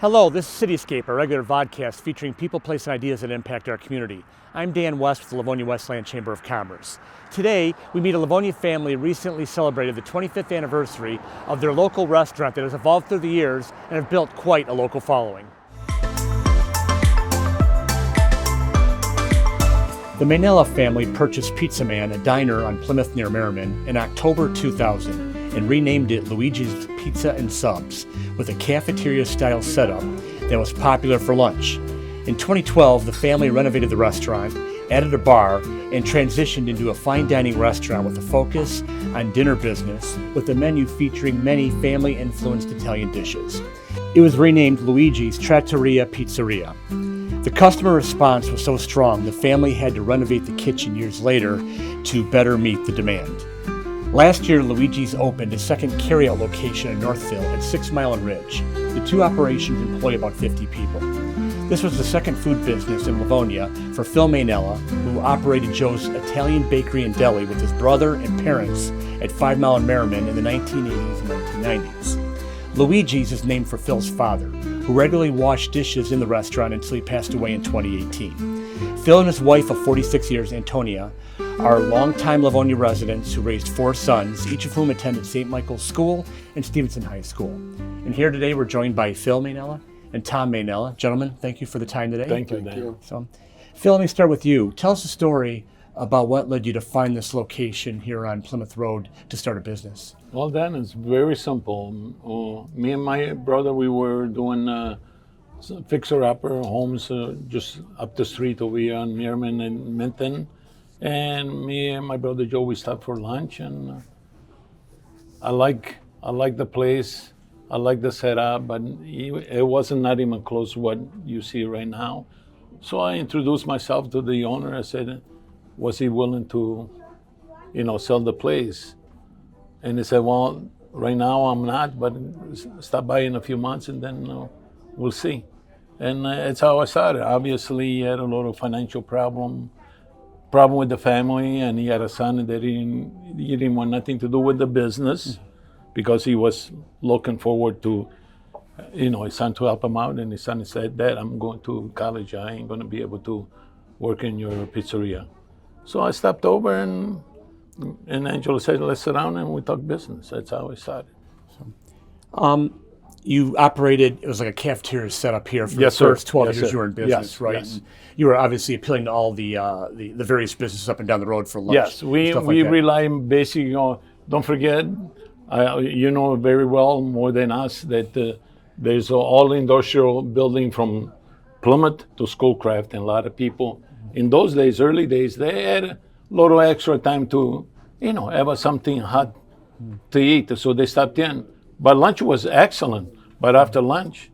Hello, this is CityScape, a regular vodcast featuring people, place, and ideas that impact our community. I'm Dan West with the Livonia Westland Chamber of Commerce. Today, we meet a Livonia family recently celebrated the 25th anniversary of their local restaurant that has evolved through the years and have built quite a local following. The Mainella family purchased Pizza Man, a diner on Plymouth near Merriman, in October 2000 and renamed it Luigi's Pizza and Subs, with a cafeteria-style setup that was popular for lunch. In 2012, the family renovated the restaurant, added a bar, and transitioned into a fine dining restaurant with a focus on dinner business, with a menu featuring many family-influenced Italian dishes. It was renamed Luigi's Trattoria Pizzeria. The customer response was so strong, the family had to renovate the kitchen years later to better meet the demand. Last year, Luigi's opened a second carryout location in Northville at 6 Mile and Ridge. The two operations employ about 50 people. This was the second food business in Livonia for Phil Mainella, who operated Joe's Italian Bakery and Deli with his brother and parents at 5 Mile and Merriman in the 1980s and 1990s. Luigi's is named for Phil's father, who regularly washed dishes in the restaurant until he passed away in 2018. Phil and his wife of 46 years, Antonia, are longtime Livonia residents who raised 4 sons, each of whom attended St. Michael's School and Stevenson High School. And here today we're joined by Phil Mainella and Tom Mainella. Gentlemen, thank you for the time today. Thank you. So, Phil, let me start with you. Tell us a story about what led you to find this location here on Plymouth Road to start a business. Well, Dan, it's very simple. Me and my brother, we were doing fixer-upper homes just up the street over here on Merriman and Minton. And me and my brother Joe, we stopped for lunch, and I like the place. I like the setup, but it wasn't not even close to what you see right now. So I introduced myself to the owner. I said, was he willing to, sell the place? And he said, well, right now I'm not, but stop by in a few months and then we'll see. And that's how I started. Obviously, he had a lot of financial problem with the family, and he had a son that he didn't want nothing to do with the business because he was looking forward to, his son to help him out. And his son said, Dad, I'm going to college. I ain't going to be able to work in your pizzeria. So I stopped over, and Angela said, let's sit down and we talk business. That's how I started. You operated, it was like a cafeteria setup here for Yes, the first sir. 12 Yes, years sir. you were in business, Yes, right? yes. And you were obviously appealing to all the various businesses up and down the road for lunch. Yes, we rely basically on, don't forget, you know very well, more than us, that there's all industrial building from Plymouth to Schoolcraft, and a lot of people, in those days, early days, they had a lot of extra time to, have something hot to eat, so they stopped in. But lunch was excellent, but after lunch,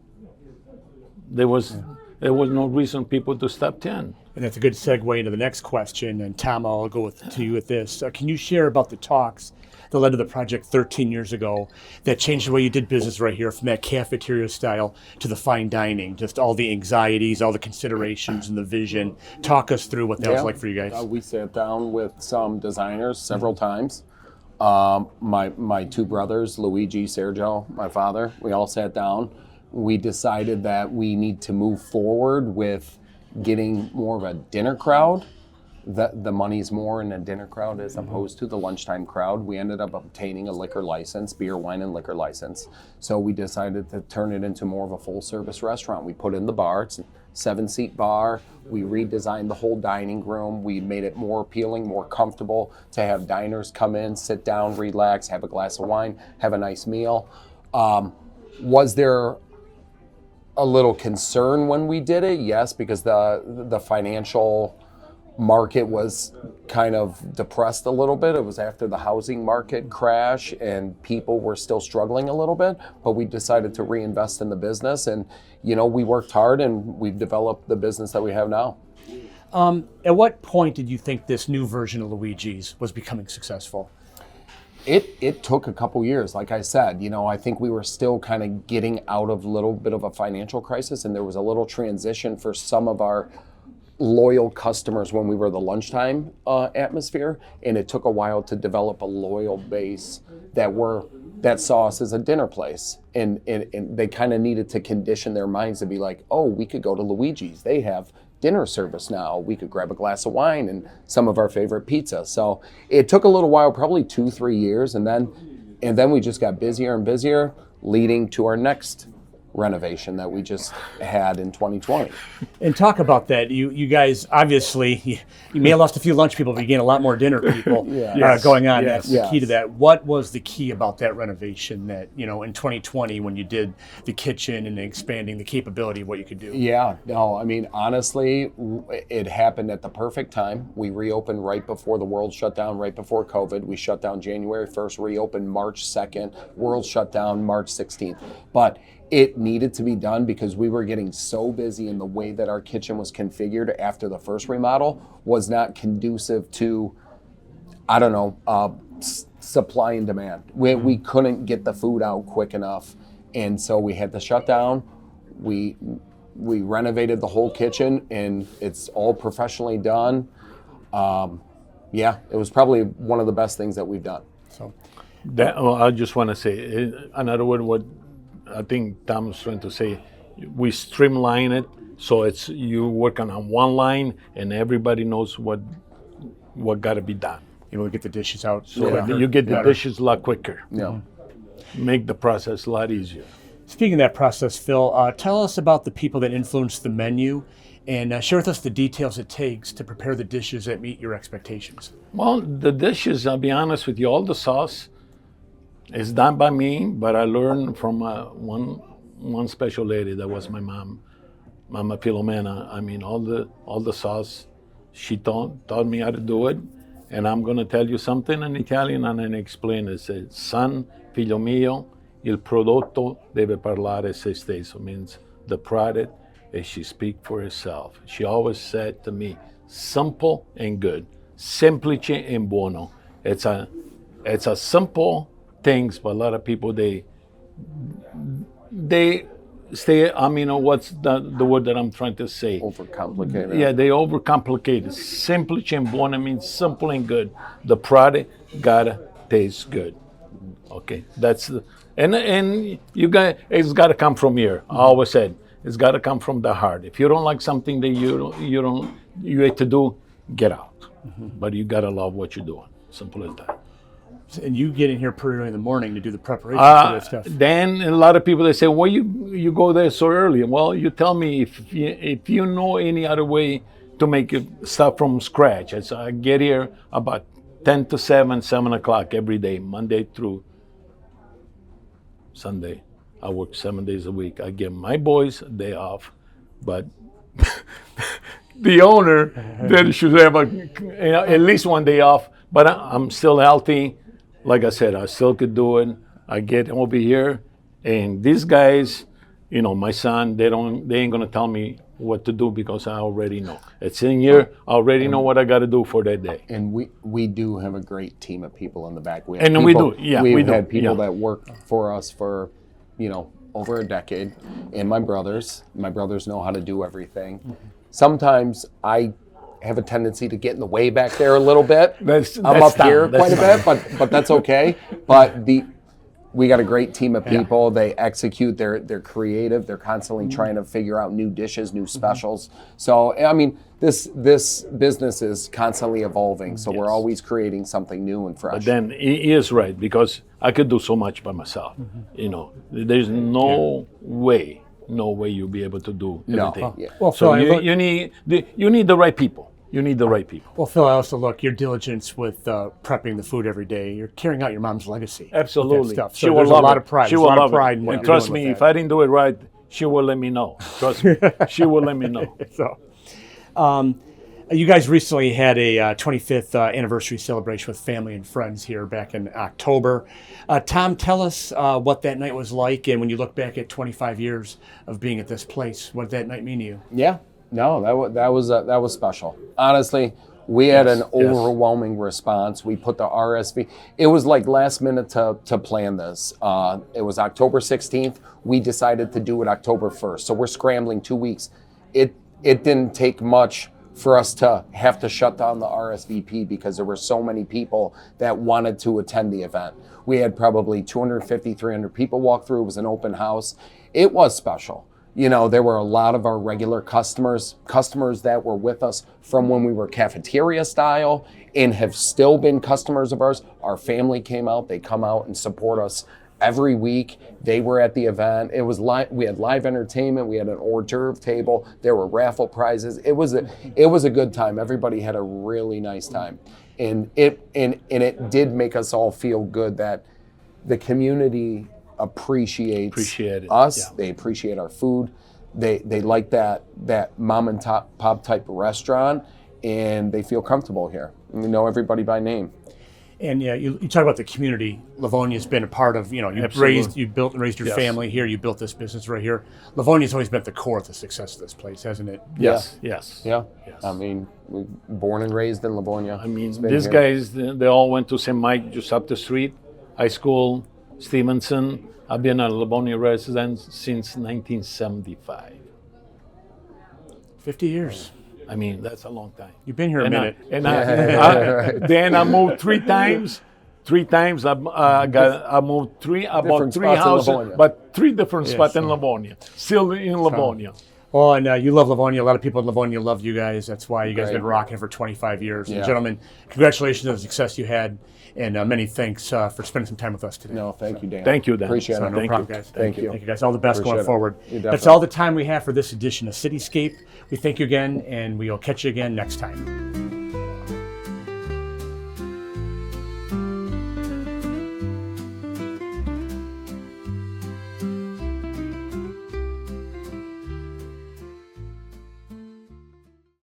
there was no reason people to stop in. And that's a good segue into the next question. And Tom, I'll go to you with this. Can you share about the talks that led to the project 13 years ago that changed the way you did business right here, from that cafeteria style to the fine dining, just all the anxieties, all the considerations and the vision? Talk us through what that was like for you guys. We sat down with some designers several times. My 2 brothers, Luigi, Sergio, my father, we all sat down. We decided that we need to move forward with getting more of a dinner crowd. The money's more in a dinner crowd as opposed to the lunchtime crowd. We ended up obtaining a liquor license, beer, wine, and liquor license. So we decided to turn it into more of a full-service restaurant. We put in the bar. It's a 7-seat bar. We redesigned the whole dining room. We made it more appealing, more comfortable to have diners come in, sit down, relax, have a glass of wine, have a nice meal. Was there a little concern when we did it? Yes, because the financial market was kind of depressed a little bit. It was after the housing market crash and people were still struggling a little bit, but we decided to reinvest in the business, and we worked hard and we've developed the business that we have now. At what point did you think this new version of Luigi's was becoming successful? It took a couple years. Like I said, I think we were still kind of getting out of a little bit of a financial crisis, and there was a little transition for some of our loyal customers when we were the lunchtime atmosphere, and it took a while to develop a loyal base that were that saw us as a dinner place, and they kind of needed to condition their minds to be like, oh, we could go to Luigi's. They have dinner service now. We could grab a glass of wine and some of our favorite pizza. So it took a little while, probably 2-3 years, and then we just got busier and busier, leading to our next renovation that we just had in 2020. And talk about that. You guys, obviously, you may have lost a few lunch people, but you gained a lot more dinner people going on. Yes. That's the key to that. What was the key about that renovation that, in 2020 when you did the kitchen and expanding the capability of what you could do? Yeah, no, I mean, honestly, it happened at the perfect time. We reopened right before the world shut down, right before COVID. We shut down January 1st, reopened March 2nd, world shut down March 16th. But it needed to be done because we were getting so busy, and the way that our kitchen was configured after the first remodel was not conducive to, supply and demand. We couldn't get the food out quick enough, and so we had to shut down. We renovated the whole kitchen, and it's all professionally done. It was probably one of the best things that we've done. So I just want to say another word. What I think Tom was trying to say, we streamline it so it's you working on one line and everybody knows what got to be done. we get the dishes out. So you get the dishes a lot quicker. Yeah. Make the process a lot easier. Speaking of that process, Phil, tell us about the people that influence the menu, and share with us the details it takes to prepare the dishes that meet your expectations. Well, the dishes, I'll be honest with you, all the sauce is done by me, but I learned from one special lady that was my mom, Mama Filomena. I mean, all the sauce, she taught me how to do it. And I'm going to tell you something in Italian and then explain it. It says, "Son, figlio mio, il prodotto deve parlare se stesso." Means the product, and she speak for herself. She always said to me, simple and good, semplice e buono. It's a simple things, but a lot of people they stay. I mean, what's the word that I'm trying to say? Overcomplicated. Yeah, they overcomplicate it. Semplice and buono means simple and good. The product gotta taste good. Okay, that's and you got it's gotta come from here. I always said it's gotta come from the heart. If you don't like something that you hate to do, get out. But you gotta love what you're doing. Simple as that. And you get in here pretty early in the morning to do the preparation for that stuff. Then a lot of people, they say, well, you go there so early. Well, you tell me if you know any other way to make it stuff from scratch. I get here about 10 to 7 o'clock every day, Monday through Sunday. I work 7 days a week. I give my boys a day off, but the owner then should have at least one day off. But I'm still healthy. Like I said, I still could do it. I get over here, and these guys, my son, they ain't gonna tell me what to do because I already know. It's in here. I already know what I got to do for that day. And we do have a great team of people in the back. We've had people that work for us for, over a decade. And my brothers know how to do everything. Sometimes I have a tendency to get in the way back there a little bit. I'm up here quite a bit, but that's okay. But we got a great team of people. They execute. They're creative. They're constantly trying to figure out new dishes, new specials. So I mean, this business is constantly evolving. So we're always creating something new and fresh. But then he is right, because I could do so much by myself. There's no way you'll be able to do everything. No. Yeah. Well, So Phil, you need the right people. You need the right people. Well, Phil, I also look your diligence with prepping the food every day. You're carrying out your mom's legacy. Absolutely. With that stuff. She So will there's love a lot it. of pride. She There's will a lot love of pride it. in what And you're trust doing me, with if I didn't do it right, she will let me know. Trust me, she will let me know. So, you guys recently had a 25th anniversary celebration with family and friends here back in October. Tom, tell us what that night was like, and when you look back at 25 years of being at this place, what did that night mean to you? Yeah, no, that was special. Honestly, we had an overwhelming response. We put the RSV. It was like last minute to plan this. It was October 16th. We decided to do it October 1st. So we're scrambling 2 weeks. It didn't take much for us to have to shut down the RSVP because there were so many people that wanted to attend the event. We had probably 250, 300 people walk through. It was an open house. It was special. You know, there were a lot of our regular customers that were with us from when we were cafeteria style and have still been customers of ours. Our family came out, they come out and support us every week. They were at the event. It was we had live entertainment, we had an hors d'oeuvre table, there were raffle prizes. It was a good time. Everybody had a really nice time. And it did make us all feel good that the community appreciates us. Yeah. They appreciate our food. They like that mom and pop type restaurant, and they feel comfortable here. And we know everybody by name. And yeah, you talk about the community. Livonia's been a part of, you built and raised your family here. You built this business right here. Livonia's always been at the core of the success of this place, hasn't it? Yes. Yeah. Yes. I mean, we born and raised in Livonia. I mean, these guys, they all went to St. Mike, just up the street, high school, Stevenson. I've been a Livonia resident since 1975. 50 years. I mean, that's a long time. You've been here a minute. Then I moved three times. I moved about three houses, but three different spots in Livonia. Still in Livonia. Well, and you love Livonia. A lot of people in Livonia love you guys. That's why you guys have been rocking for 25 years. And gentlemen, congratulations on the success you had, and many thanks for spending some time with us today. No, thank you, Dan. Thank you, Dan. Appreciate it. No problem, guys. Thank you. Thank you, guys. All the best going forward. That's all the time we have for this edition of CityScape. We thank you again, and we'll catch you again next time.